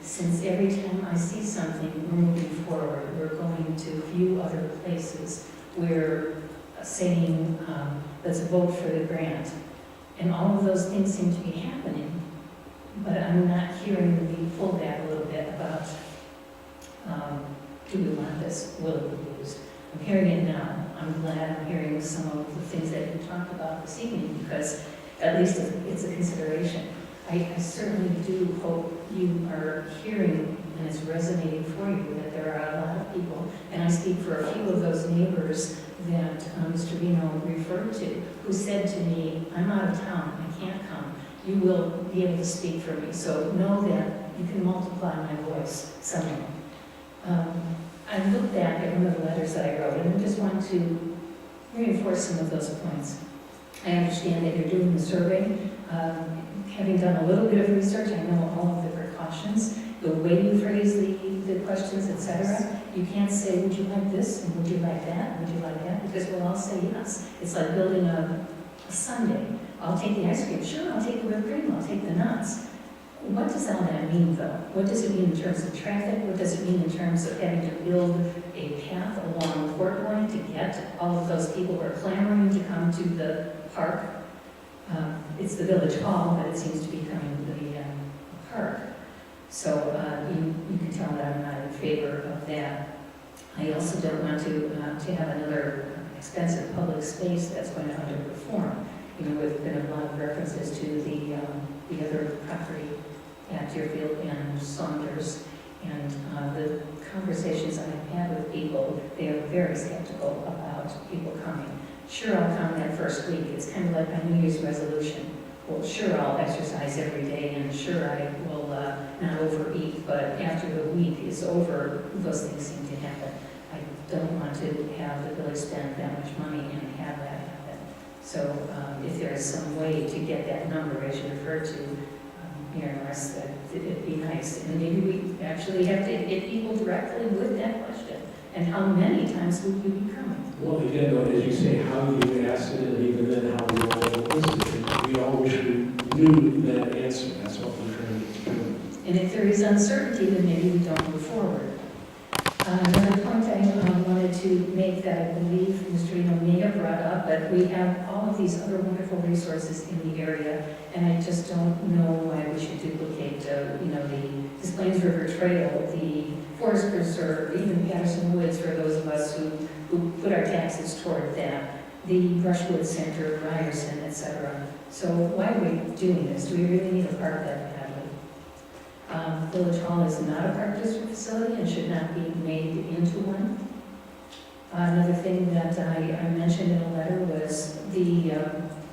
since every time I see something moving forward, we're going to a few other places, we're saying, let's vote for the grant. And all of those things seem to be happening, but I'm not hearing them being pulled back a little bit about, do we want this, will it be used? I'm hearing it now. I'm glad I'm hearing some of the things that you talked about this evening, because at least it's a consideration. I certainly do hope you are hearing and it's resonating for you that there are a lot of people, and I speak for a few of those neighbors that Mr. Vino referred to, who said to me, I'm out of town, I can't come. You will be able to speak for me, so know that you can multiply my voice somehow. I looked back at one of the letters that I wrote, and I just want to reinforce some of those points. I understand that you're doing the survey. Having done a little bit of research, I know all of the precautions, the way you phrase the questions, etc. You can't say, would you like this, and would you like that, and would you like that, because we'll all say yes. It's like building a sundae. I'll take the ice cream, sure, I'll take the whipped cream, I'll take the nuts. What does all that mean, though? What does it mean in terms of traffic? What does it mean in terms of having to build a path along Portland to get all of those people who are clamoring to come to the park? It's the village hall, but it seems to be becoming the park. So you can tell that I'm not in favor of that. I also don't want to have another expensive public space that's going to underperform. You know, there's been a lot of references to the other property at Deerfield and Saunders, and the conversations I've had with people, they are very skeptical about people coming. Sure, I'll come that first week. It's kind of like my New Year's resolution. Well, sure, I'll exercise every day, and sure, I will not overeat, but after the week is over, those things seem to happen. I don't want to have the village spend that much money and have that happen. So if there is some way to get that number, as you referred to, Mayor Norris, that it'd be nice. And maybe we actually have to hit people directly with that question. And how many times would you be coming? Well, again, as you say, how you asked it, and even then how we all listened, we all wish we knew that answer. That's what we're trying to determine. And if there is uncertainty, then maybe we don't move forward. Another point I wanted to make that I believe Mr. Reno may have brought up, but we have all of these other wonderful resources in the area, and I just don't know why we should duplicate, the Des Plaines River Trail, the Forest Preserve, even Patterson Woods for those of us who put our taxes toward that, the Brushwood Center, Ryerson, etc. So why are we doing this? Do we really need a park that badly? Village Hall is not a park district facility and should not be made into one. Another thing that I mentioned in a letter was the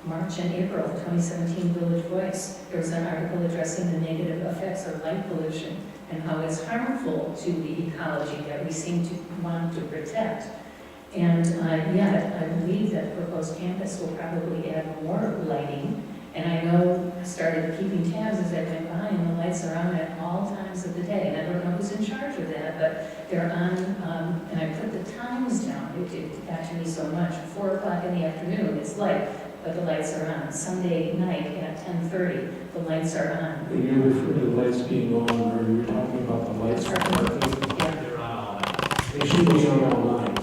March and April of 2017 Village Voice. There was an article addressing the negative effects of light pollution and how it's harmful to the ecology that we seem to want to protect. And yet, I believe that the proposed campus will probably add more lighting. And I know I started keeping tabs as I went by, and the lights are on at all times of the day. And I don't know who's in charge of that, but they're on, and I put the times down. It got to me so much. 4 o'clock in the afternoon, it's light, but the lights are on. Sunday night at 10:30, the lights are on. When you refer to the lights being on, or you're talking about the lights for parking, Yeah. They're on all night. they should be on all night.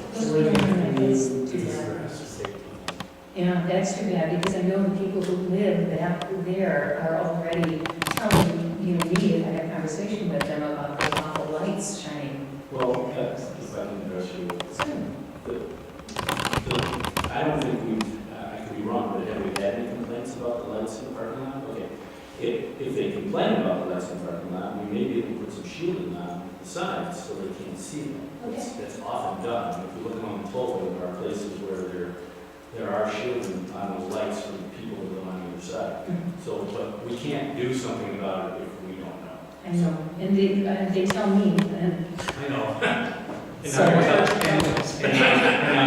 Yeah, that's too bad, because I know the people who live back there are already telling me, I had a conversation with them about the awful lights shining. Well, if I can address you, I don't think I could be wrong, but have we had any complaints about the lights in the parking lot? Okay. If they complain about the lights in the parking lot, we may be able to put some shielding on the sides so they can't see them. That's often done. If you look along the tollway, there are places where there are shielding on those lights for the people who live on either side. So, but we can't do something about it if we don't know. I know, and they tell me, and I know. And Sorry. now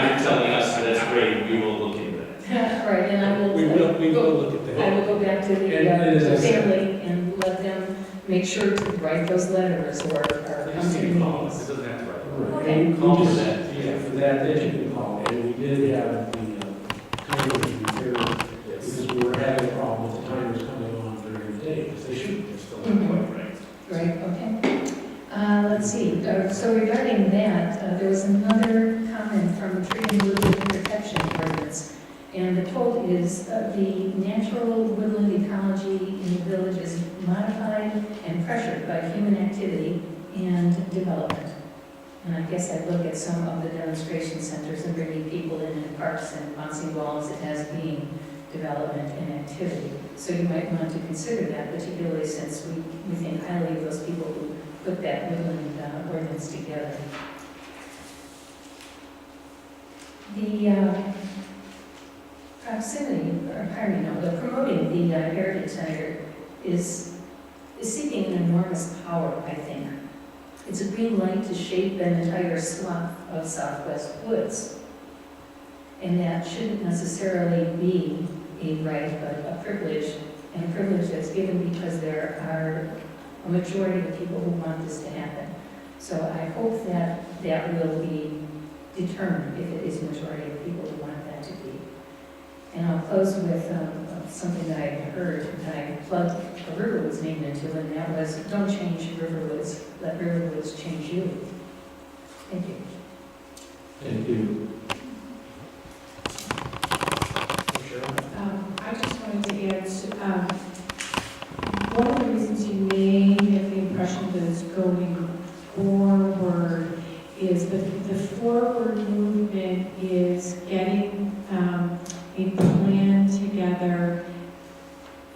you're telling us that's great, we will look into it. right, and I will. We will look at I that. will go back to And the as I said- family and let them make sure to write those letters or come to meetings. doesn't have to write. Right. Okay. And we Call for just- that. Yeah, for that you can call. And we did have the timers repaired because we were having a problem with the timers coming on during the day, because they shouldn't. They're still not quite right. Right, okay. Let's see, so regarding that, there was another comment from the Tree and Woodland Protection Ordinance. And the quote is, the natural woodland ecology in the village is modified and pressured by human activity and development. And I guess I'd look at some of the demonstration centers and bringing people in parks and bouncing balls, it has been development and activity. So you might want to consider that, particularly since we think highly of those people who put that woodland ordinance together. The proximity, or pardon me, no, the promoting the Heritage Center is seeking an enormous power, I think. It's a green light to shape an entire swath of Southwest woods. And that shouldn't necessarily be a right, but a privilege, and a privilege that's given because there are a majority of people who want this to happen. So I hope that that will be determined if it is a majority of people who want that to be. And I'll close with something that I heard that I plugged a Riverwoods named into, and that was, don't change Riverwoods, let Riverwoods change you. Thank you. Thank you. I just wanted to add, one of the reasons you may have the impression that it's going forward is that the forward movement is getting a plan together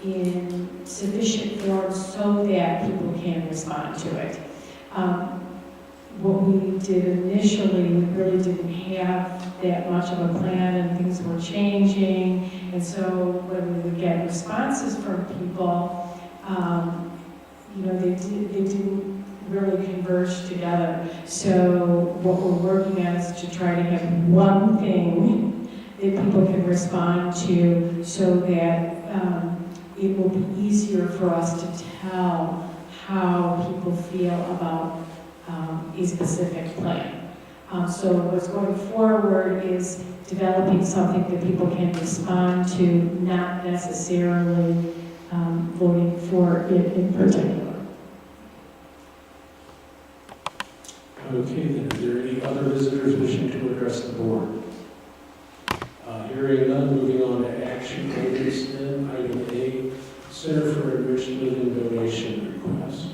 in sufficient form so that people can respond to it. What we did initially, we really didn't have that much of a plan, and things were changing, and so when we would get responses from people, they didn't really converge together. So what we're working on is to try to have one thing that people can respond to, so that it will be easier for us to tell how people feel about a specific plan. So what's going forward is developing something that people can respond to, not necessarily voting for it in particular. Okay, then, are there any other visitors wishing to address the board? Hearing none, moving on to action items then. Item A, Center for Enriched Living donation request.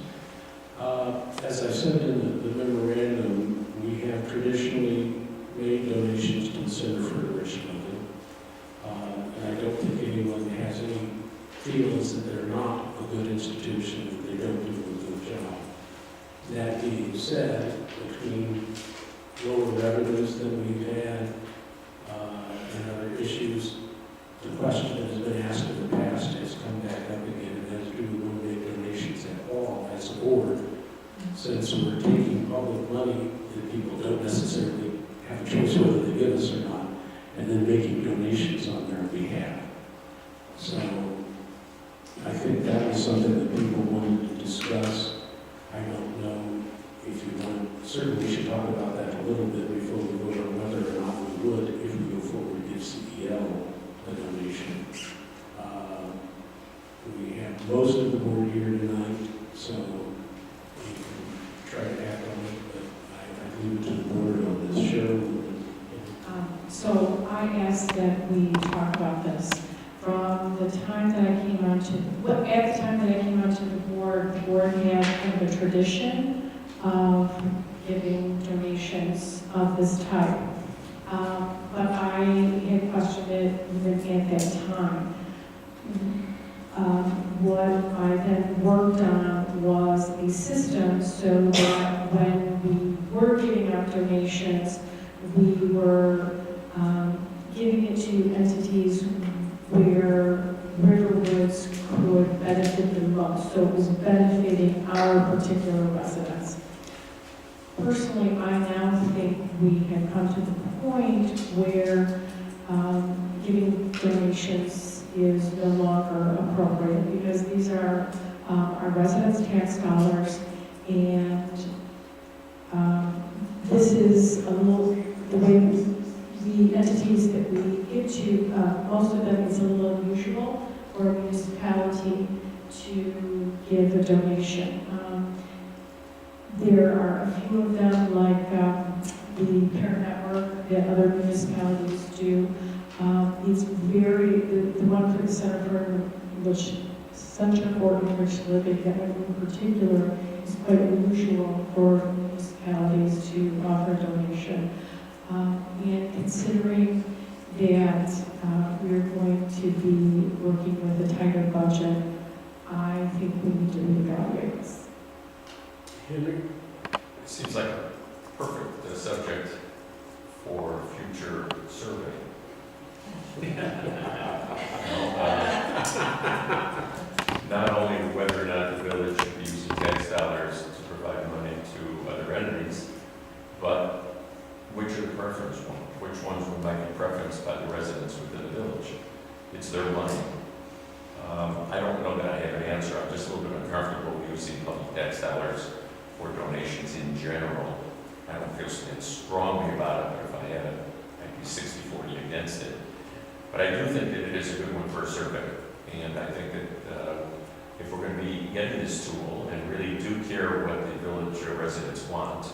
As I said in the memorandum, we have traditionally made donations to the Center for Enriched Living. And I don't think anyone has any feelings that they're not a good institution if they don't do a good job. That being said, between lower revenues than we've had and other issues, the question that has been asked in the past has come back up again, and that is, do we want to make donations at all as a board, since we're taking public money that people don't necessarily have a choice whether they give us or not, and then making donations on their behalf. So I think that was something that people wanted to discuss. I don't know if you want, certainly we should talk about that a little bit before we vote on whether or not we would, if we go forward, give CEL a donation. We have most of the board here tonight, so we can try to act on it, but I leave it to the board on this show. So I asked that we talk about this. From the time that I came onto, at the time that I came onto the board had kind of a tradition of giving donations of this type. But I had questioned it even at that time. What I then worked on was a system so that when we were giving out donations, we were giving it to entities where Riverwoods could benefit the most. So it was benefiting our particular residents. Personally, I now think we have come to the point where giving donations is no longer appropriate, because these are our residents' tax dollars, and this is a little, the way the entities that we give to, most of them, it's a little unusual for a municipality to give a donation. there are a few of them, like the Parent Network that other municipalities do. It's the one for the Center for Enriched Living, that one in particular is quite unusual for municipalities to offer a donation. And considering that we're going to be working with a tighter budget, I think we need to reevaluate this. Henry? It seems like a perfect subject for future survey. Not only whether or not the village should be using tax dollars to provide money to other entities, but which are the preference ones? Which ones might be preferenced by the residents within the village? It's their money. I don't know that I have an answer. I'm just a little bit uncomfortable using public tax dollars for donations in general. I don't feel strongly about it, but if I had it, I'd be 60-40 against it. But I do think that it is a good one for a survey. And I think that if we're going to be getting this tool and really do care what the village residents want,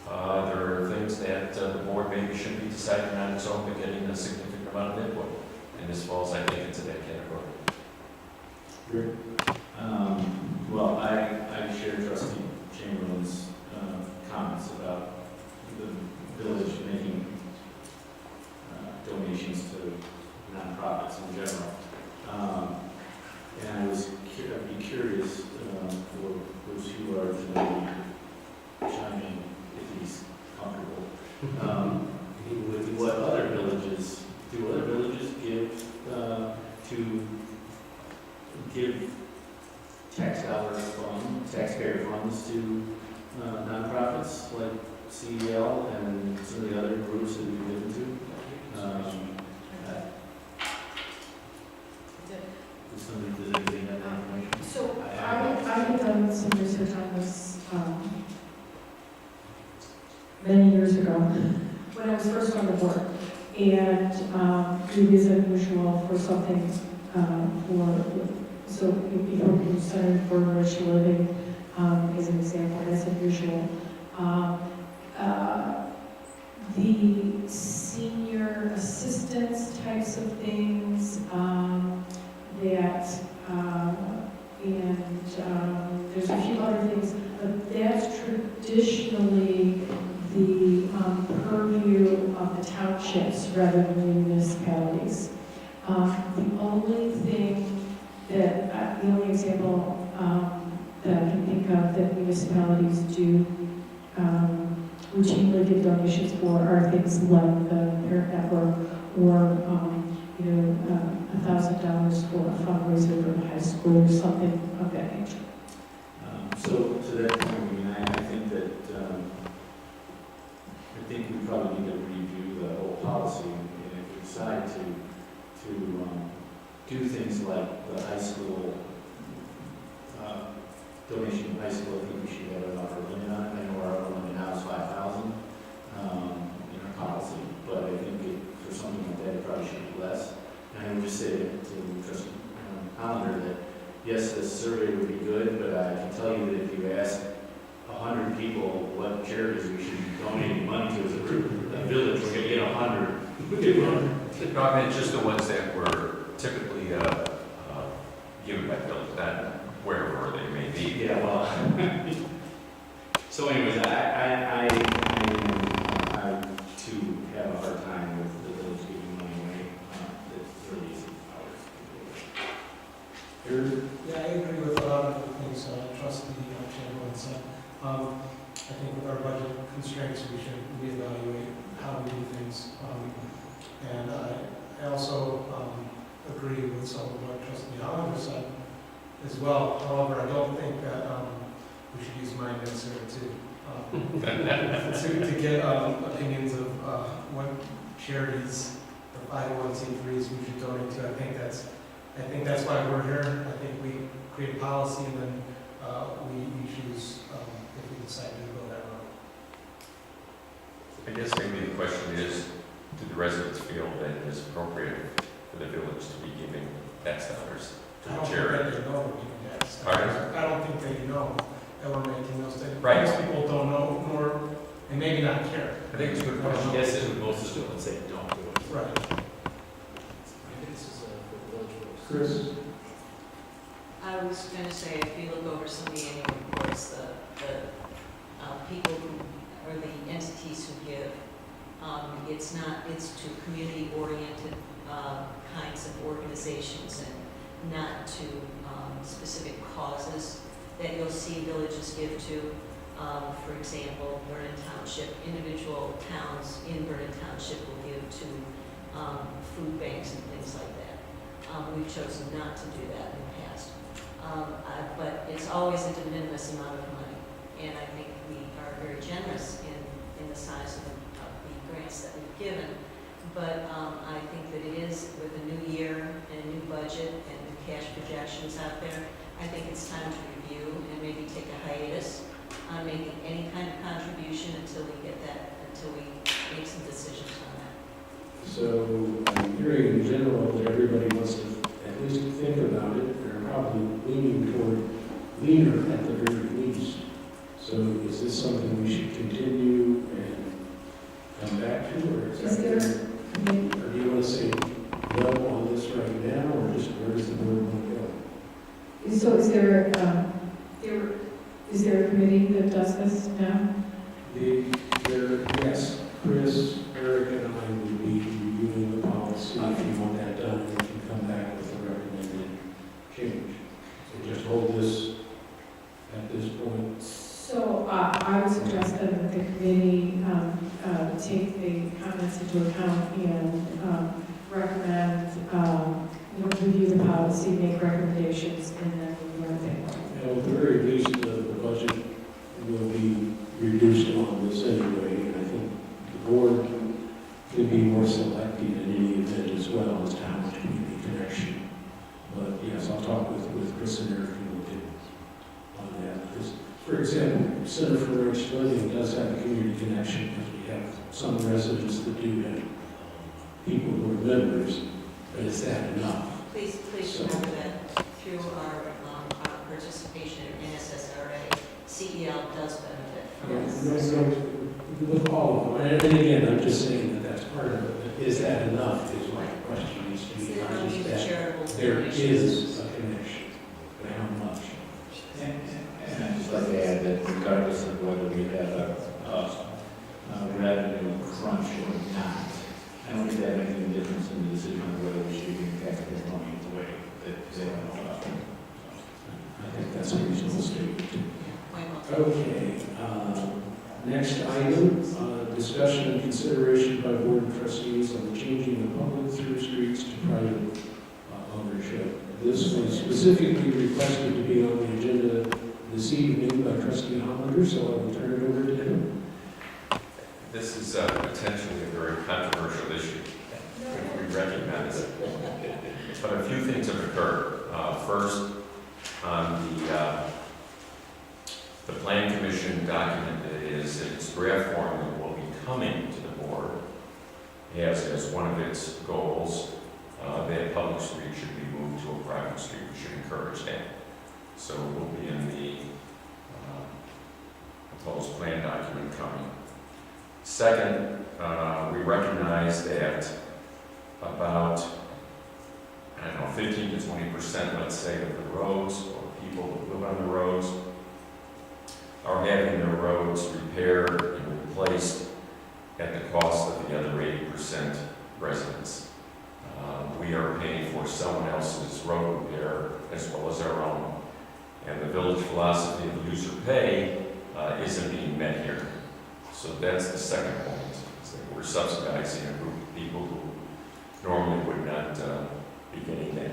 there are things that the board maybe should be deciding on its own, but getting a significant amount of input. And this falls, I think, into that category. Rick? Well, I share Trustee Chamberlain's comments about the village making donations to nonprofits in general. And I'd be curious for Bruce Huard to chime in if he's comfortable. With what other villages, do other villages give taxpayer funds to nonprofits like CEL and some of the other groups that we've given to? Does anybody have that information? So I have done some research on this many years ago, when I was first on the board. And it is unusual for something so people who Center for Enriched Living is an example, that's unusual. The senior assistance types of things, there's a few other things, but that's traditionally the purview of the townships rather than the municipalities. The only example that I can think of that municipalities do routinely give donations for are things like the Parent Network or $1,000 for a fundraiser for the high school or something of that nature. So to that point, I think we probably need to review the whole policy, and if we decide to do things like the high school donation to high school, I think we should have an upper limit on it. I know our upper limit now is 5,000 in our policy, but I think for something like that, it probably should be less. And I would just say to Trustee Hollander that yes, this survey would be good, but I can tell you that if you ask 100 people what charities we should be donating money to as a group, a village, we're going to get 100. No, I mean, just the ones that were typically given by village, not wherever they may be. Yeah, well. So anyways, I too have a hard time with the village giving money away. That really isn't ours. Yeah, I agree with a lot of the things Trustee Chamberlain said. I think with our budget constraints, we should reevaluate how we do things. And I also agree with some of what Trustee Hollander said as well. However, I don't think that we should use my answer to get opinions of what charities or 501c3s we should donate to. I think that's why we're here. I think we create a policy and then we choose if we decide to go that route. I guess maybe the question is, do the residents feel that it is appropriate for the village to be giving tax dollars to I a don't charity? think they know what you can ask. Pardon? I don't think they know that we're making those things. Right. Most people don't know, nor, and maybe not care. I think it's a good question. Yes, it would most still say don't do it. Right. This is for the village. Chris? I was going to say, if you look over some of the annual reports, the people who, or the entities who give, it's to community-oriented kinds of organizations and not to specific causes that you'll see villages give to. For example, Vernon Township, individual towns in Vernon Township will give to food banks and things like that. We've chosen not to do that in the past. But it's always a de minimis amount of money, and I think we are very generous in the size of the grants that we've given. But I think that it is, with a new year and a new budget and new cash projections out there, I think it's time to review and maybe take a hiatus on making any kind of contribution until we make some decisions on that. So I'm hearing in general that everybody wants to at least think about it. They're probably leaning toward leaner at the very least. So is this something we should continue and come back to, or is that? Or do you want to say no on this right now, or just where does the board want to go? So is there a committee that does this now? Yes, Chris, Eric, and I would be reviewing the policy. If you want that done, we can come back with a recommended change. So just hold this at this point. So I would suggest that the committee take the comments into account and recommend, review the policy, make recommendations, and then review everything. And at the very least, the budget will be reduced on this anyway, and I think the board can be more selective in any event as well as to how much community connection. But yes, I'll talk with Chris and Eric and we'll get on that. Because, for example, Center for Rich Living does have a community connection because we have some residents that do have people who are members, but is that enough? Please remember that through our participation in NSSRA, CEL does benefit from this. With all of them, and again, I'm just saying that that's part of it. Is that enough is my question needs to be, not just that there is a connection, but how much? And I'd just like to add that regardless of whether we have a revenue crunch or not, I don't think that makes any difference in the decision of whether we should be taxpayers money the way that they want to allow. I think that's a reasonable statement. Point well taken. Okay, next item, discussion and consideration by board of trustees on the changing of public through streets to private ownership. This was specifically requested to be on the agenda this evening by trustee Hollander, so I will turn it over to him. This is potentially a very controversial issue, if we recognize it. But a few things have occurred. First, on the Plan Commission document that is in its draft form that will be coming to the board has as one of its goals that public street should be moved to a private street. We should encourage that. So it will be in the proposed plan document coming. Second, we recognize that about, 15 to 20%, let's say, of the roads or people who live on the roads are having their roads repaired and replaced at the cost of the other 80% residents. We are paying for someone else's road repair as well as our own. And the village philosophy of user pay isn't being met here. So that's the second point, is that we're subsidizing a group of people who normally would not be getting that.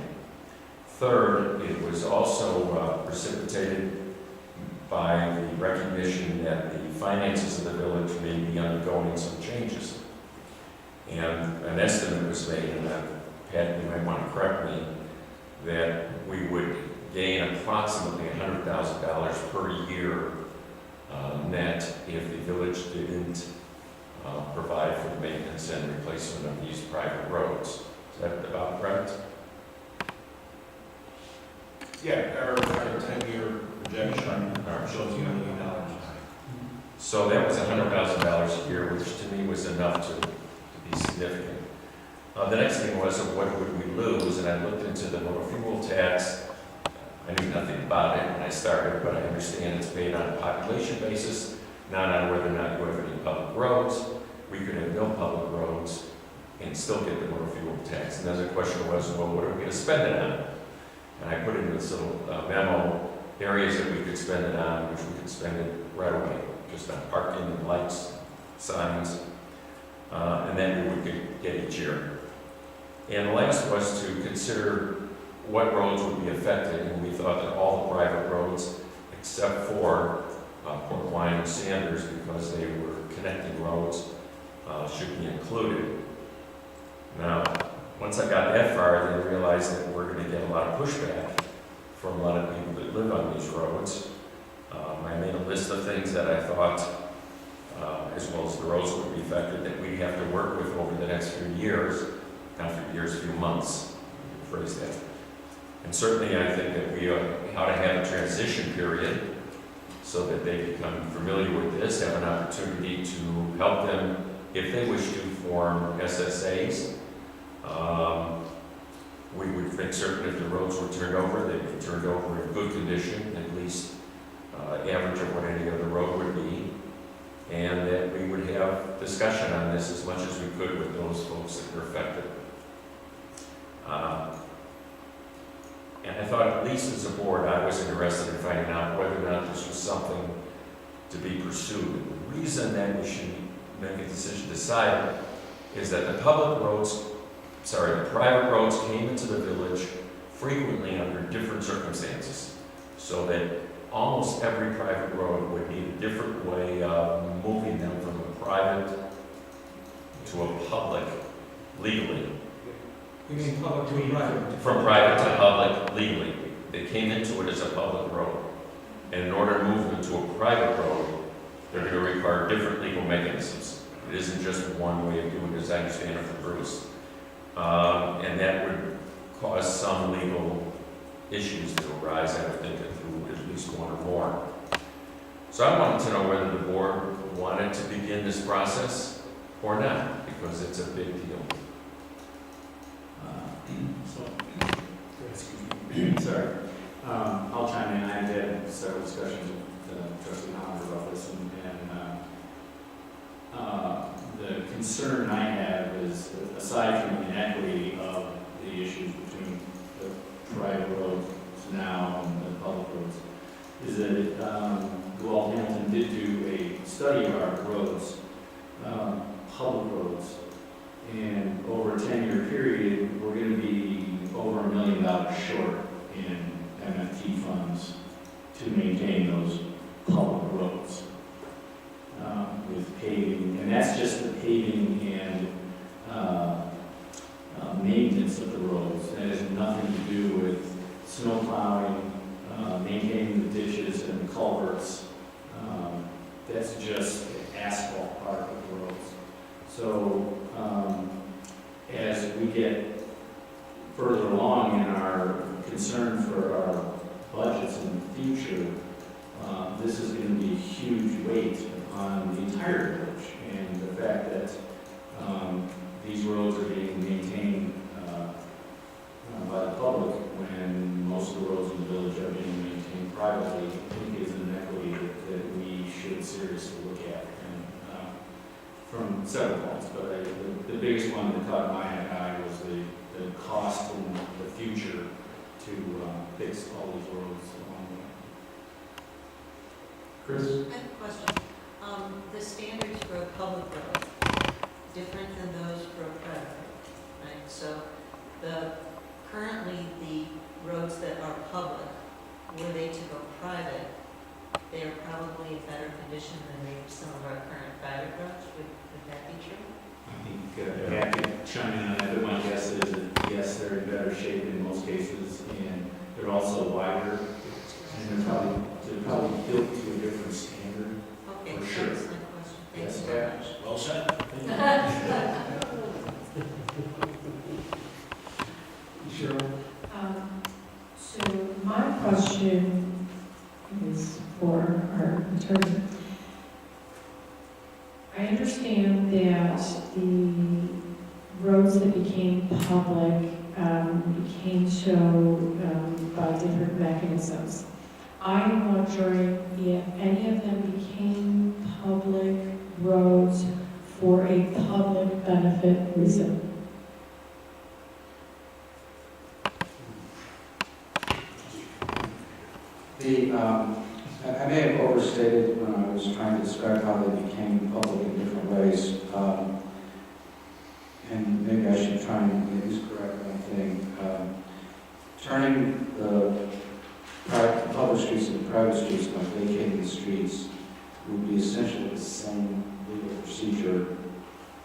Third, it was also precipitated by the recognition that the finances of the village may be undergoing some changes. And an estimate was made, and Pat, you might want to correct me, that we would gain approximately $100,000 per year net if the village didn't provide for the maintenance and replacement of these private roads. Is that about correct? Yeah, our 10-year projection shows $1 million. So that was $100,000 a year, which to me was enough to be significant. The next thing was, what would we lose? And I looked into the motor fuel tax. I knew nothing about it when I started, but I understand it's paid on a population basis, not on whether or not you have any public roads. We could have no public roads and still get the motor fuel tax. And then the question was, well, what are we going to spend it on? And I put in this little memo, areas that we could spend it on, which we could spend it right away, just on parking and lights, signs, and then we could get each year. And the last was to consider what roads would be affected, and we thought that all the private roads, except for Port Wine and Sanders, because they were connecting roads, should be included. Now, once I got that far, then I realized that we're going to get a lot of pushback from a lot of people that live on these roads. I made a list of things that I thought, as well as the roads would be affected, that we'd have to work with over the next few years, not few years, few months, phrase that. And certainly I think that we ought to have a transition period so that they become familiar with this, have an opportunity to help them, if they wish to, form SSAs. We would make certain if the roads were turned over, they'd be turned over in good condition, at least average of what any other road would be, and that we would have discussion on this as much as we could with those folks that were affected. And I thought, at least as a board, I was interested in finding out whether or not this was something to be pursued. The reason that we should make a decision to decide is that the private roads came into the village frequently under different circumstances, so that almost every private road would need a different way of moving them from a private to a public legally. You mean public to private? From private to public legally. They came into it as a public road. And in order to move them to a private road, they're going to require different legal mechanisms. It isn't just one way of doing it, as I understand it from Bruce. And that would cause some legal issues to arise, I would think, through at least one or more. So I wanted to know whether the board wanted to begin this process or not, because it's a big deal. Sorry. I'll chime in. I had several discussions with Trustee Holland about this, and the concern I have is, aside from the inequity of the issues between the private roads now and the public roads, is that Walt Hamilton did do a study of our roads, public roads, and over a 10-year period, we're going to be over $1 million short in MFT funds to maintain those public roads with paving, and that's just the paving and maintenance of the roads. That has nothing to do with snow plowing, maintaining the ditches and the culverts. That's just the asphalt part of the roads. So as we get further along in our concern for our budgets in the future, this is going to be a huge weight on the entire village. And the fact that these roads are being maintained by the public when most of the roads in the village are being maintained privately, I think is an inequity that we should seriously look at. And from several points, but the biggest one that caught my eye was the cost in the future to fix all these roads along the way. Chris? I have a question. The standards for a public road, different than those for a private road, right? So currently the roads that are public, were they to go private, they are probably in better condition than maybe some of our current private roads. Would that be true? I think I can chime in on that, but my guess is that yes, they're in better shape in most cases, and they're also wider, and they're probably built to a different standard. Okay, For sure. that's my question. Thank Yes. you very much. Well said. Sure. So my question I understand that the roads that became public became so by different mechanisms. I'm wondering if any of them became public roads for a public benefit reason. I may have overstated when I was trying to describe how they became public in different ways. And maybe I should try and at least correct one thing. Turning the public streets into private streets by vacating the streets would be essentially the same legal procedure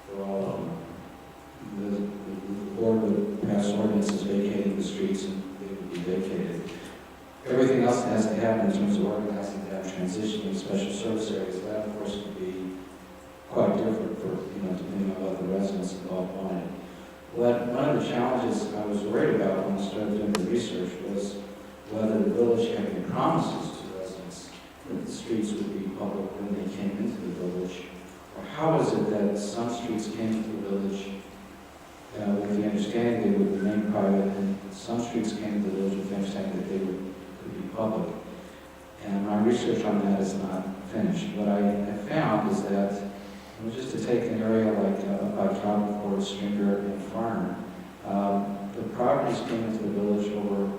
for all of them. The board would pass ordinances vacating the streets and they would be vacated. Everything else that has to happen in terms of organizing that transition in special service areas, that of course would be quite different for, depending on what the residents involved wanted. One of the challenges I was worried about when I started doing the research was whether the village had any promises to residents that the streets would be public when they came into the village, or how is it that some streets came to the village with the understanding they would remain private, and some streets came to the village with the understanding that they could be public. And my research on that is not finished. What I have found is that, just to take an area like Calvin Ford, Stringer, and Farner, the properties came into the village over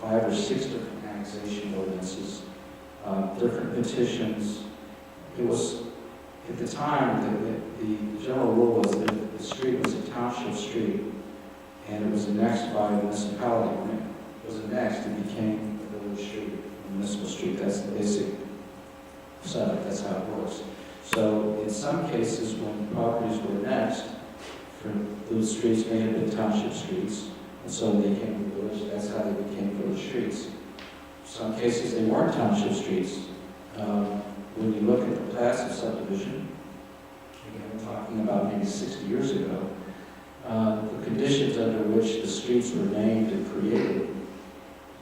5 or 6 different annexation ordinances, different petitions. It was, at the time, the general rule was that the street was a township street, and it was annexed by a municipality. When it was annexed, it became a village street, a municipal street. That's the basic setup. That's how it works. So in some cases, when properties were annexed, those streets may have been township streets, and so they came to the village. That's how they became village streets. Some cases, they weren't township streets. When you look at the plats of subdivision, again, we're talking about maybe 60 years ago, the conditions under which the streets were named and created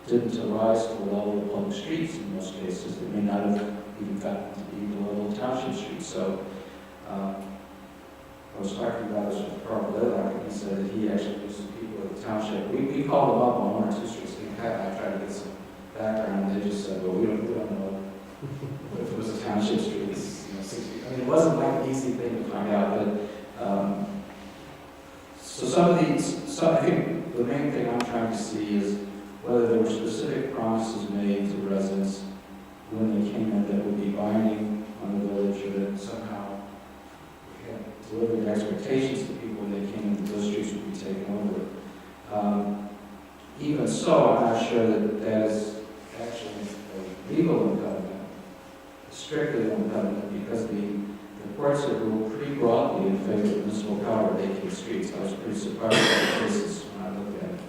didn't arise to the level of public streets in most cases. They may not have even gotten to be the level of township streets. So I was talking about this with Carl Blaylock, and he said that he actually knew some people at the township. We called them up on 1 or 2 streets. I tried to get some background, and they just said, well, we don't know if it was a township street. It's, 60. I mean, it wasn't like an easy thing to find out, but so some of these, I think the main thing I'm trying to see is whether there were specific promises made to residents when they came in that would be binding on the village, or that somehow delivered expectations to people when they came in that those streets would be taken over. Even so, I'm not sure that that is actually a legal impediment, a strictly impediment, because the courts have ruled pretty broadly in favor of municipal power to vacate streets. I was pretty surprised by the cases when I looked at it.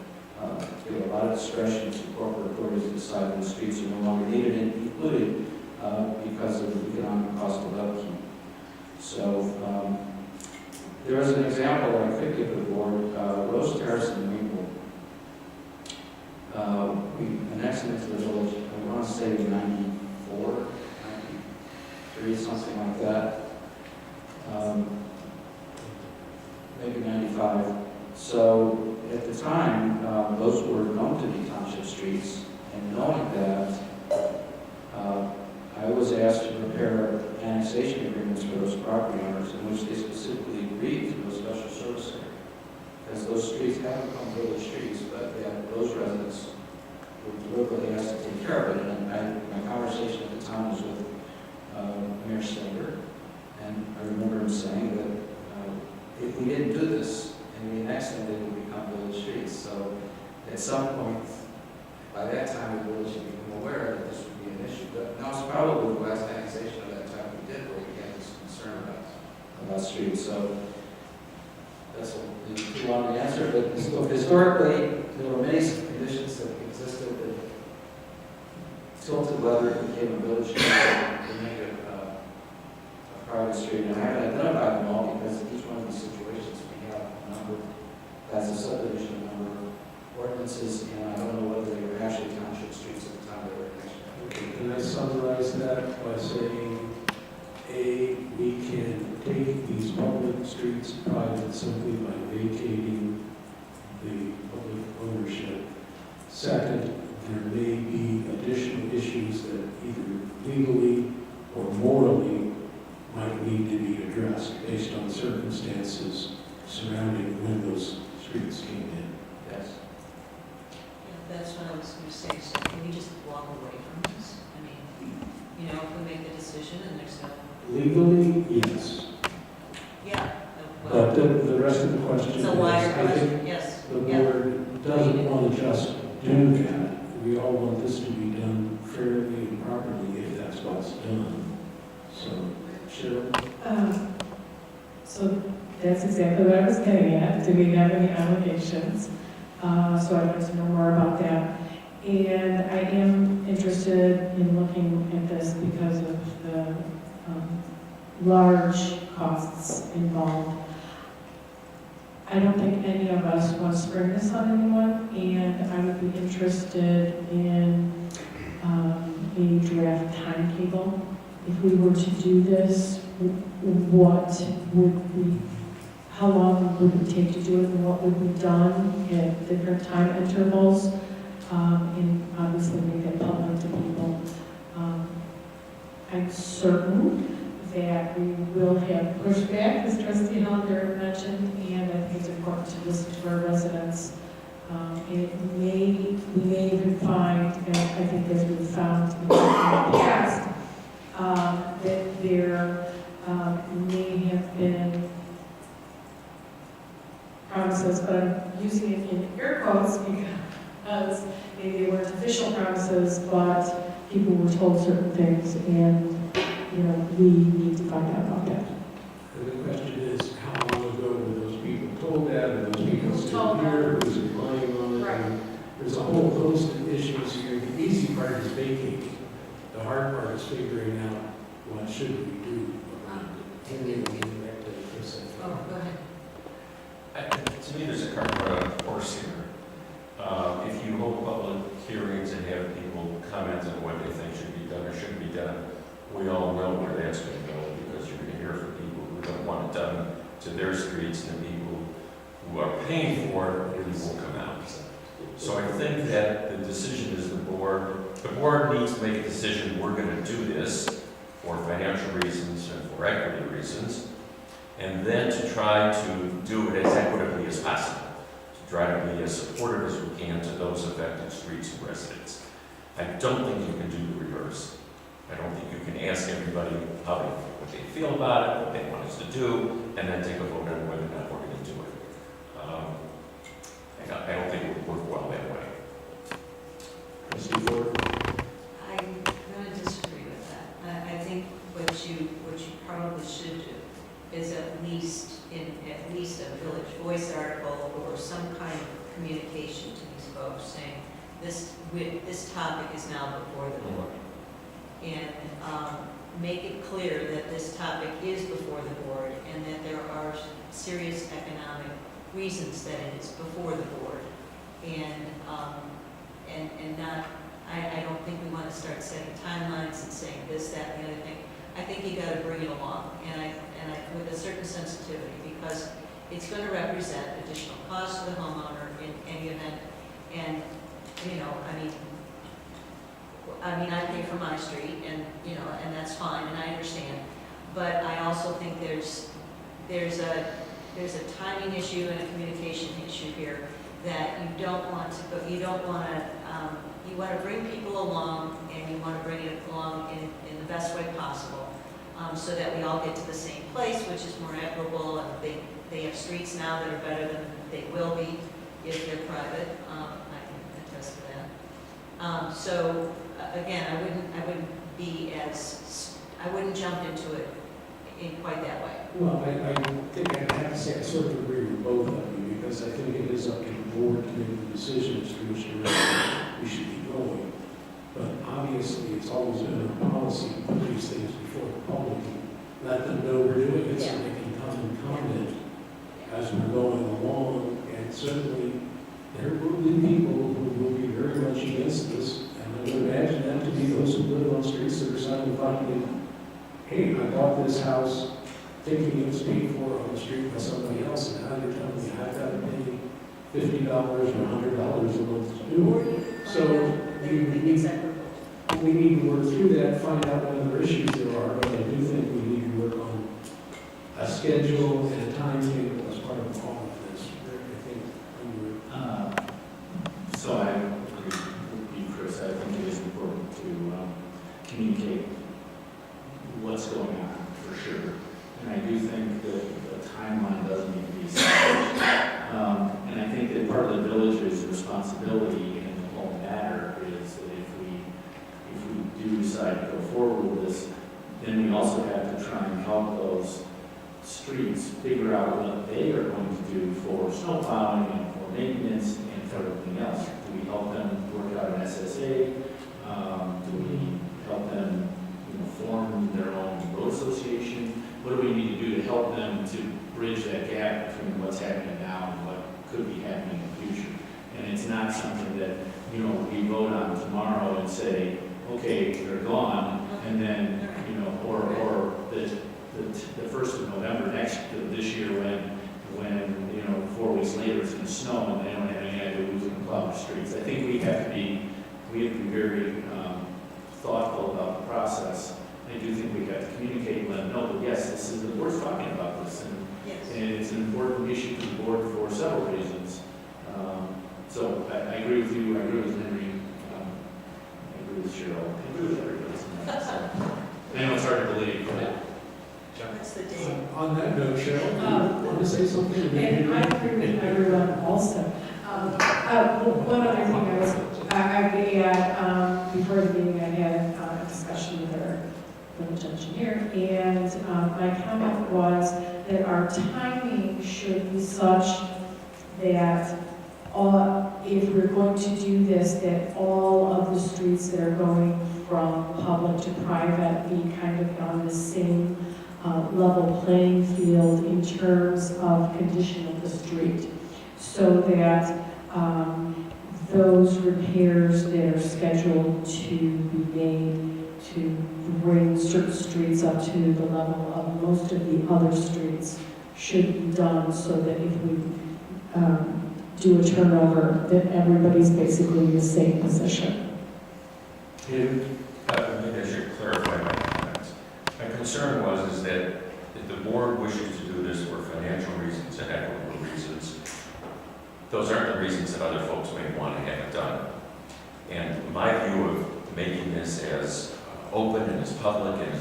Give a lot of discretion to corporate authorities to decide when streets are no longer needed, including because of the economic cost of upkeep. So there is an example that I could give the board. Rose Terrace in Greenville. We annexed it into the village, I want to say in 94, 93, something like that. Maybe 95. So at the time, those were known to be township streets, and knowing that, I was asked to prepare annexation agreements for those property owners in which they specifically agreed to a special service area. Because those streets have become village streets, but those residents were deliberately asked to take care of it. And my conversation at the time was with Mayor Slater, and I remember him saying that if we didn't do this and we annexed them, they would become village streets. So at some point, by that time, the village had become aware that this would be an issue. But now it's probably the last annexation of that time we did where we had this concern about streets. So that's a too long an answer, but historically, there were many conditions that existed that tilted whether it became a village street or made it a private street. And I haven't identified them all because each one of these situations we have a number, that's a subdivision, a number of ordinances, and I don't know whether they were actually township streets at the time they were annexed. Okay, can I summarize that by saying, A, we can take morally might need to be addressed based on circumstances surrounding when those streets came in. Yes. Yeah, that's what I was going to say, so can we just walk away from this? I mean, you know, if we make a decision and there's no, Legally, yes, yeah, well, but the rest of the question is, it's a wider I think question, yes. the Yeah. board doesn't want to just do that. We all want this to be done fairly and properly if that's what's done. So, Cheryl? So that's exactly what I was getting at. Do we have any obligations? So I'd like to know more about that. And I am interested in looking at this because of the large costs involved. I don't think any of us want to spring this on anyone, and I would be interested in a draft timetable. If we were to do this, how long would it take to do it, and what would be done at different time intervals? And obviously make that public to people. I'm certain that we will have pushback, as Trustee Heller mentioned, and I think it's important to listen to our residents. And we may even find, and I think as we've found in the past, that there may have been promises, but I'm using it in air quotes because maybe they weren't official promises, but people were told certain things, and we need to find out about that. And the question is, how long ago were those people told that, or those people Who still told here, who's relying on it? Right. And there's a whole host of issues here. The easy part is vacating. The hard part is figuring out what should we do around it. Can we get back to Chris? Oh, go ahead. To me, there's a cart on a horse here. If you hold public hearings and have people comment on what they think should be done or shouldn't be done, we all know where that's going to go, because you're going to hear from people who don't want it done to their streets, and the people who are paying for it really won't come out. So I think that the decision is the board needs to make a decision, we're going to do this for financial reasons and for equity reasons, and then to try to do it as equitably as possible, to try to be as supportive as we can to those affected streets and residents. I don't think you can do the reverse. I don't think you can ask everybody what they feel about it, what they want us to do, and then take a vote on whether or not we're going to do it. I don't think it would work well that way. Trustee Ford? I'm going to disagree with that. I think what you probably should do is at least a Village Voice article or some kind of communication to these folks saying this topic is now before the board. And make it clear that this topic is before the board and that there are serious economic reasons that it is before the board. And not, I don't think we want to start setting timelines and saying this, that, and the other thing. I think you got to bring it along, and with a certain sensitivity, because it's going to represent additional costs to the homeowner in any event. And I pay for my street, and that's fine, and I understand. But I also think there's a timing issue and a communication issue here that you don't want to go. You want to bring people along, and you want to bring it along in the best way possible, so that we all get to the same place, which is more equitable. And they have streets now that are better than they will be if they're private. I can attest to that. So again, I wouldn't jump into it in quite that way. Well, I think I have to say I sort of agree with both of you, because I think it is up to the board to make the decision as to which direction we should be going. But obviously, it's always been a policy to put these things before the public and let them know we're doing it, so they can come and comment as we're going along. And certainly, there will be people who will be very much against this, and I would imagine that to be those who live on streets that are signing finding, hey, I bought this house thinking it was paid for on the street by somebody else, and now you're telling me I've got to pay $50 or $100 a month to do it. So you need, Exactly. we need to work through that, find out what other issues there are, but I do think we need to work on a schedule and a timetable as part of all of this. I think we were So I agree with you, Chris. I think it is important to communicate what's going on, for sure. And I do think that the timeline does need to be established. And I think that part of the village's responsibility in the whole matter is that if we do decide to go forward with this, then we also have to try and help those streets figure out what they are going to do for snow plowing and for maintenance and for everything else. Do we help them work out an SSA? Do we help them, form their own road association? What do we need to do to help them to bridge that gap between what's happening now and what could be happening in the future? And it's not something that, we vote on tomorrow and say, okay, they're gone, and then, or the 1st of November this year when 4 weeks later it's going to snow and they don't have any idea who's going to plow the streets. I think we have to be very thoughtful about the process. I do think we have to communicate and let them know that yes, this is the board's talking about this, Yes. and it's an important issue to the board for several reasons. So I agree with you. I agree with Henry. I agree with Cheryl. I agree with everybody tonight. So. I know it's hard to believe, but. What's the date? on that note, Cheryl, do you want to say something? And I agree with everyone also. One other thing I would add, before the meeting, I had a discussion with our village engineer, and my comment was that our timing should be such that if we're going to do this, that all of the streets that are going from public to private be kind of on the same level playing field in terms of condition of the street, so that those repairs that are scheduled to be made to bring certain streets up to the level of most of the other streets should be done, so that if we do a turnover, that everybody's basically in the same position. David? Maybe I should clarify my comments. My concern is that if the board wishes to do this for financial reasons and equitable reasons, those aren't the reasons that other folks may want to have it done. And my view of making this as open and as public and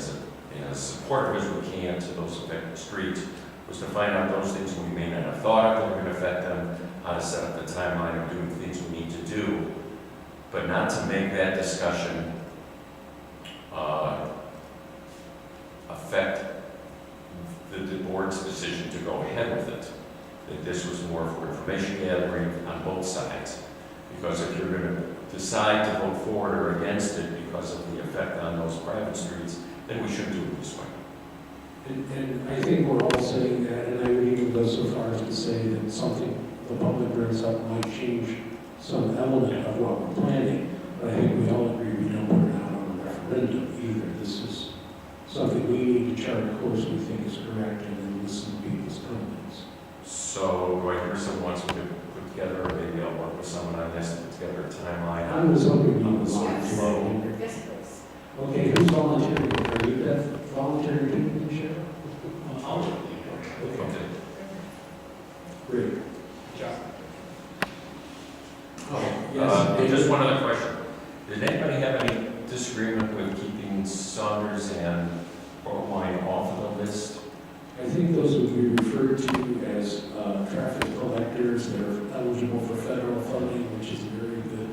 as supportive as we can to those affected streets was to find out those things we may not have thought of that were going to affect them, how to set up the timeline of doing things we need to do, but not to make that discussion affect the board's decision to go ahead with it. That this was more for information gathering on both sides. Because if you're going to decide to vote for it or against it because of the effect on those private streets, then we should do it this way. And I think we're all saying that, and I would even go so far as to say that something the public brings up might change some element of what we're planning. But I think we all agree we don't put it out on a referendum either. This is something we need to chart a course we think is correct and then listen to people's comments. So do I hear someone wants to put together, or maybe I'll work with someone on this to put together a timeline? I was hoping you would Yes. volunteer. Yes, please. Okay, who's volunteering? Are you Beth volunteering to share? Okay. Great. Just one other question. Did anybody have any disagreement with keeping Saunders and Ortwine off of the list? I think those would be referred to as traffic collectors that are eligible for federal funding, which is a very good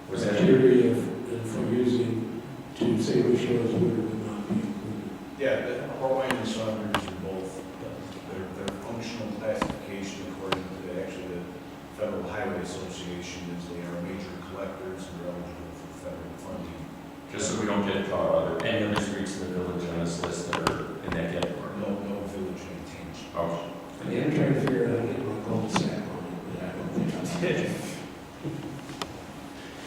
Was that criteria for using to say which roads would or would not be included. Yeah, the Ortwine and Saunders are both, their functional classification according to the Federal Highway Association is they are major collectors and are eligible for federal funding. Just so we don't get caught, are there any other streets in the village on this list that are in that category? No village maintains. Oh, I am trying to figure out how to get my cul-de-sac on it, but I don't think I'm.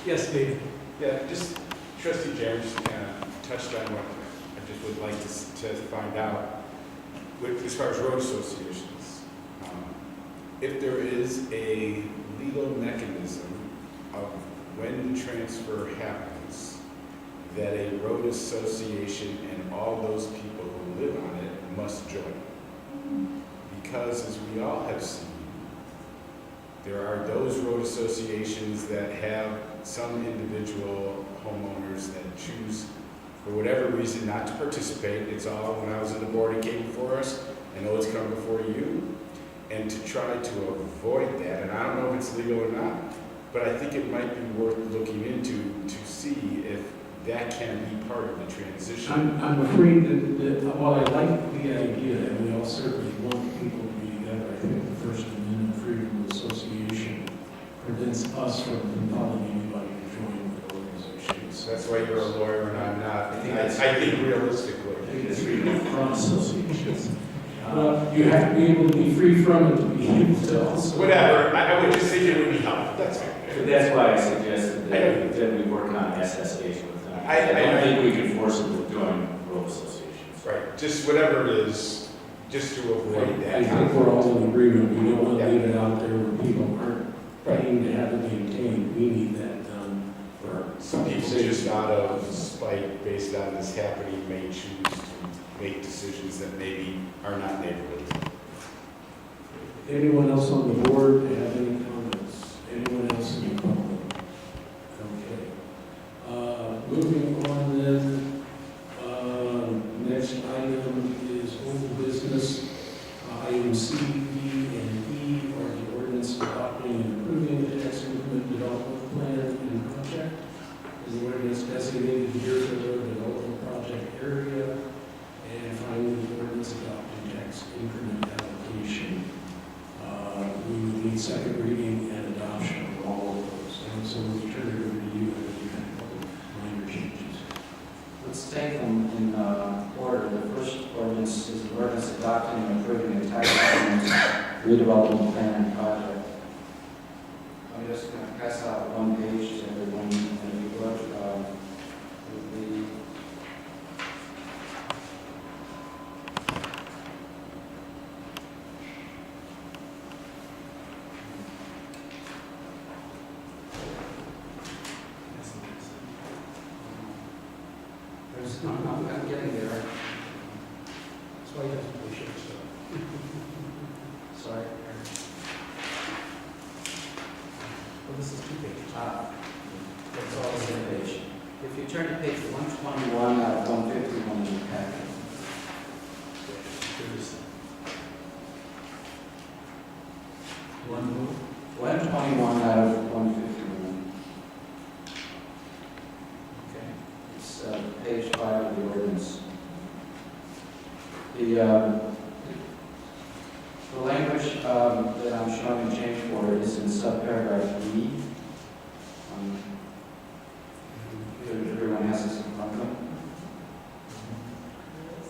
Yes, David. Yeah, just Trustee James kind of touched on what I just would like to find out with, as far as road associations. If there is a legal mechanism of when the transfer happens, that a road association and all those people who live on it must join. Because as we all have seen, there are those road associations that have some individual homeowners that choose, for whatever reason, not to participate. It's all, when I was on the board, it came before us. I know it's come before you. And to try to avoid that, and I don't know if it's legal or not, but I think it might be worth looking into to see if that can be part of the transition. I'm afraid that while I like the idea, and we all certainly want people to be together, I think the First Amendment freedom of association prevents us from compelling anybody to join the organization. So that's why you're a lawyer and I'm not. I think realistically. I think it's freedom from associations. You have to be able to be free from it to be able to also. Whatever, I would just think it would be helpful, that's all. But that's why I suggested that we work on SSH with them. I don't think we can force them to join road associations. Right, just whatever it is, just to avoid that. I think we're all in agreement, we don't want to leave it out there where people aren't paying to have it maintained, we need that done. Some people just out of spite based on this happening may choose to make decisions that maybe are not neighborly. Anyone else on the board have any comments? Anyone else in the public? Okay. Moving on then, next item is old business. Item C, D, and E are the ordinance adopting and approving the tax increment development plan and project. The ordinance designated the Deerfield Road Development Project area, and finally the ordinance adopting tax increment application. We would need second reading and adoption of all of those. And so we'll turn it over to you if you have a couple minor changes. Let's take them in order. The first ordinance is the ordinance adopting and approving the tax increment redevelopment plan and project. I'm just going to pass out one page to everyone, and if you look, with the there's no, I'm getting there. That's why you have to push it, so. Sorry. Well, this is 2 pages. That's all the same page. If you turn to page 121 out of 151 in the packet. 121 out of 151. Okay. It's page 5 of the ordinance. The language that I'm showing a change for is in subparagraph E. Everyone has this in front of them.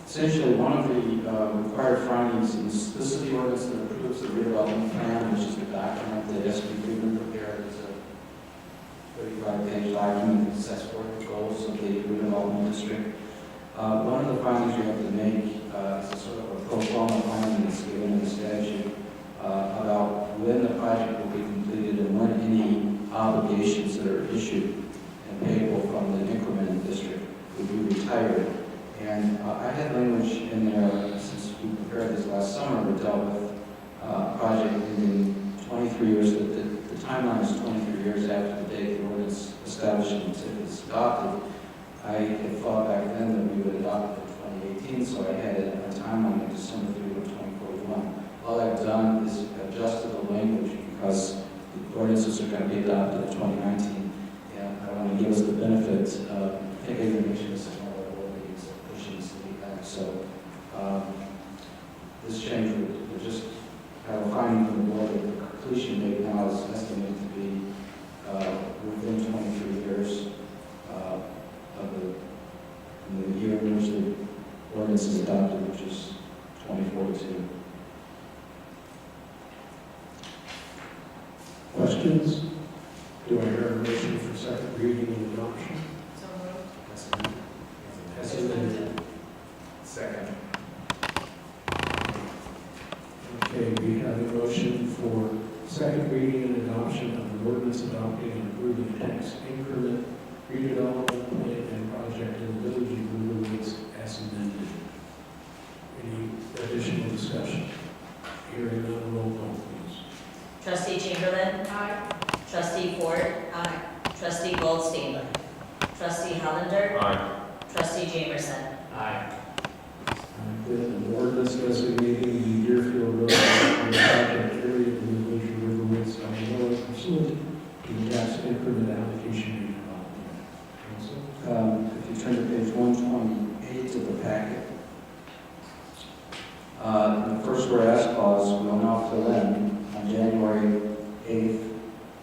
Essentially, one of the required findings is this is the ordinance that approves the redevelopment plan, which is the document that SB Freeman prepared as a 35-page document that sets forth the goals of the redevelopment district. One of the findings you have to make is a sort of a pro forma finding that's given in the statute about when the project will be completed and when any obligations that are issued and payable from the increment district will be retired. And I had language in there since we prepared this last summer that dealt with a project in 23 years. The timeline is 23 years after the date the ordinance establishing the TIF is adopted. I had thought back then that we would adopt it in 2018, so I had a timeline of December 31, 2041. All I've done is adjusted the language because the ordinances are going to be adopted in 2019, and I want to give us the benefit of taking the nation's pushing this to be back. So this change would just have a finding from the board that the completion date now is estimated to be within 23 years. Of the year in which the ordinance is adopted, which is 2042. Questions? Do I hear a motion for second reading and adoption? So moved. As amended. Second. Okay, we have a motion for second reading and adoption of the ordinance adopting and approving the tax increment redevelopment plan and project in the village of River Woods as amended. Any additional discussion? Hearing none, roll call, please. Trustee Chamberlain. Aye. Trustee Ford. Aye. Trustee Goldstein. Trustee Hollander. Aye. Trustee Jamerson. Aye. An ordinance designating the Deerfield Road project area in the village of River Woods, Illinois, pursuant to the tax increment allocation redevelopment. Council? If you turn to page 128 of the packet, in the first whereas clause, we will now fill in on January 8th,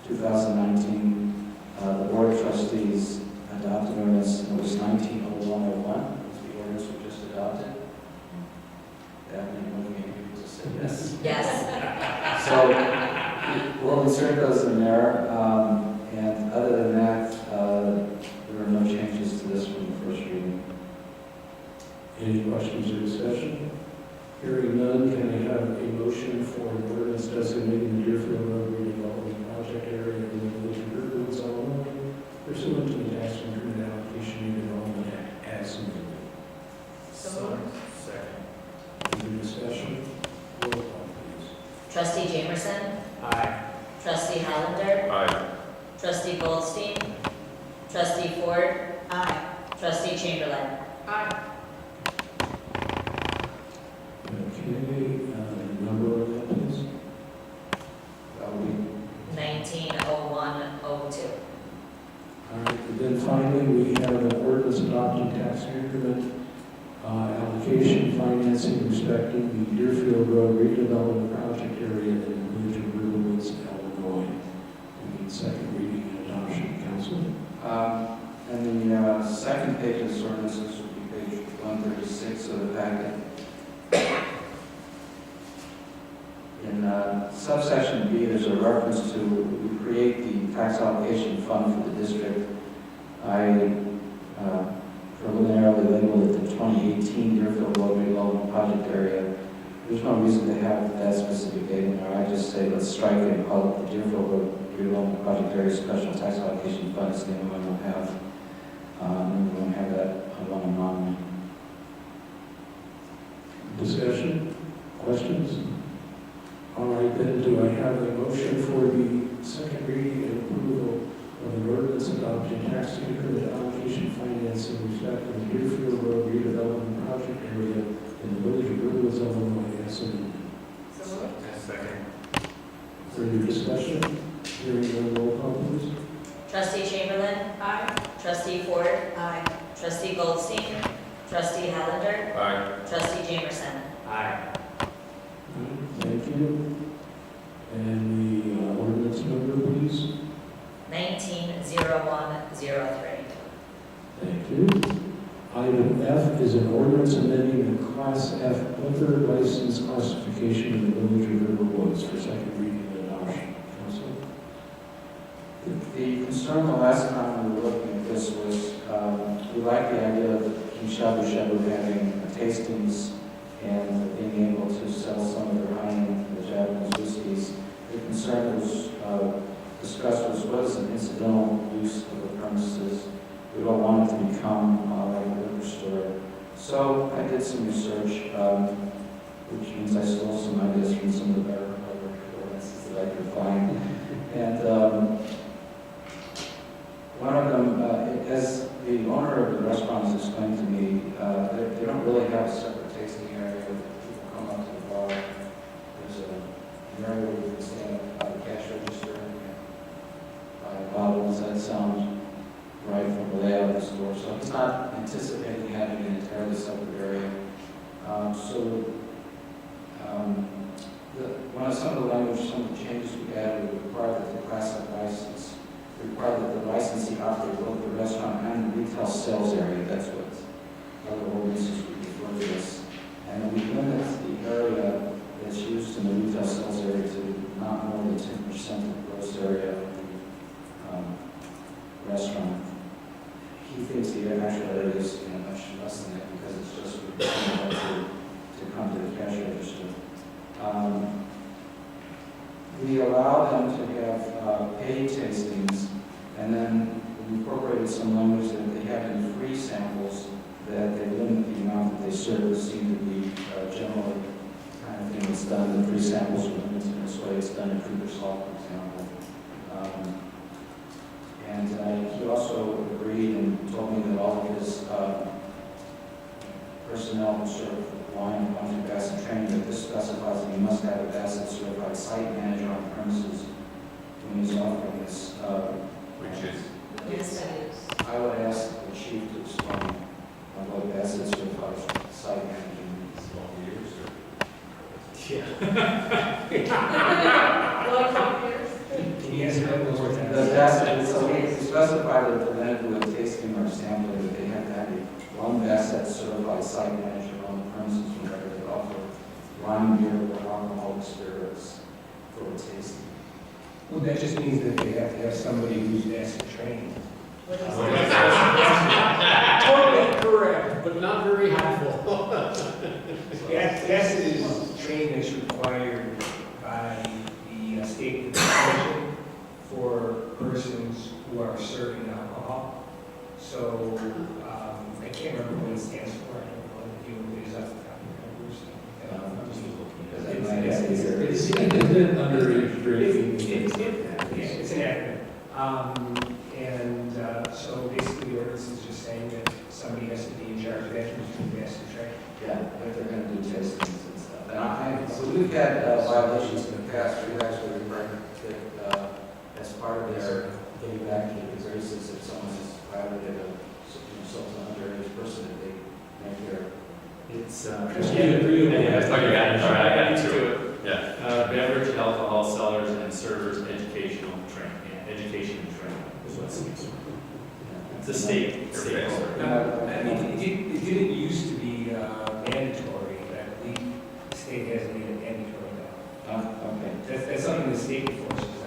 2019, the Board of Trustees adopted ordinance, it was 190101, was the ordinance we just adopted. That means looking at you to say yes. Yes. So we'll insert those in there, and other than that, there are no changes to this from the first reading. Any questions or discussion? Hearing none, can I have a motion for an ordinance designating the Deerfield Road redevelopment project area in the village of River Woods, Illinois, pursuant to the tax increment allocation redevelopment act as amended? So moved. Second. Any discussion? Roll call, please. Trustee Jamerson. Aye. Trustee Hollander. Aye. Trustee Goldstein. Trustee Ford. Aye. Trustee Chamberlain. Aye. Okay, number of that, please. That will be 190102. All right, and then finally, we have an ordinance adopting tax increment allocation financing respecting the Deerfield Road redevelopment project area in the village of River Woods, Illinois. We need second reading and adoption, council. And the second page of this ordinance, this would be page 136 of the packet. In subsection B, there's a reference to we create the tax allocation fund for the district. I preliminarily labeled it the 2018 Deerfield Road redevelopment project area. There's no reason to have that specific date in there. I just say let's strike it and call it the Deerfield Road redevelopment project area special tax allocation fund. It's the only one we'll have. And we won't have that one amendment. Discussion? Questions? All right, then, do I have a motion for the second reading and approval of the ordinance adopting tax increment allocation financing respecting the Deerfield Road redevelopment project area in the village of River Woods, Illinois, as amended? So moved. Second. Further discussion? Hearing none, roll call, please. Trustee Chamberlain. Aye. Trustee Ford. Aye. Trustee Goldstein. Trustee Hollander. Aye. Trustee Jamerson. Aye. Thank you. And the ordinance number, please. 190103. Thank you. Item F is an ordinance amending the Class F liquor license classification in the village of River Woods for second reading and adoption. Council? The concern the last time we were looking at this was we like the idea of in Shabu Shabu having tastings and being able to sell some of their high-end Japanese whiskeys. The concern that was discussed was what is an incidental use of the premises. We don't want it to become like a liquor store. So I did some research, which means I stole some ideas from some of the better ordinances that I could find. And one of them, as the owner of the restaurant has explained to me, they don't really have a separate tasting area. People come up to the bar. There's an area where you can stand by the cash register and buy bottles. That sounds right from the layout of the store. So he's not anticipating having an entirely separate area. Some of the language, some of the changes we added would require that the Class F license require that the licensee operate both the restaurant and the retail sales area. That's what other ordinances would refer to this. And we limit the area that's used in the retail sales area to not more than 10% of the gross area of the restaurant. He thinks the actual area is much less than that because it's just to come to the cash register. We allow them to have paid tastings, and then incorporated some language that they have in free samples, that they limit the amount that they serve. Seem to be generally kind of thing that's done. The free samples are limited in this way. It's done in Cooper's Hall, for example. And he also agreed and told me that all of his personnel who serve wine and Bassett training, that this specifies that he must have a Bassett certified site manager on premises when he's offering this. Which is, Yes, that is. I would ask the chief to explain what Bassett certified site manager means. 12 years The Bassett, so we specified that for them to do a tasting or sampling, that they have to have one Bassett certified site manager on the premises whenever they offer wine, beer, or alcoholic spirits for a tasting. Well, that just means that they have to have somebody who's Bassett trained. What is Totally correct, but not very helpful. Bassett is training that's required by the state legislation for persons who are serving alcohol. So, I can't remember what it stands for, I don't know if you is off the top of your head. Is it underage drinking? It's an acronym. So basically the ordinance is just saying that somebody has to be in charge of that, who's doing Bassett training. Yeah, if they're going to do tastings and stuff. And so we've had violations in the past. We've actually required that as part of their getting back to the graces, if someone has violated an underage person, that they make their. It's, I got into it. Yeah. Beverage, alcohol, sellers, and servers, educational training, education and training is what's, it's a state order. I mean, it didn't used to be mandatory, I believe the state has made it mandatory now. Okay. That's something the state enforces.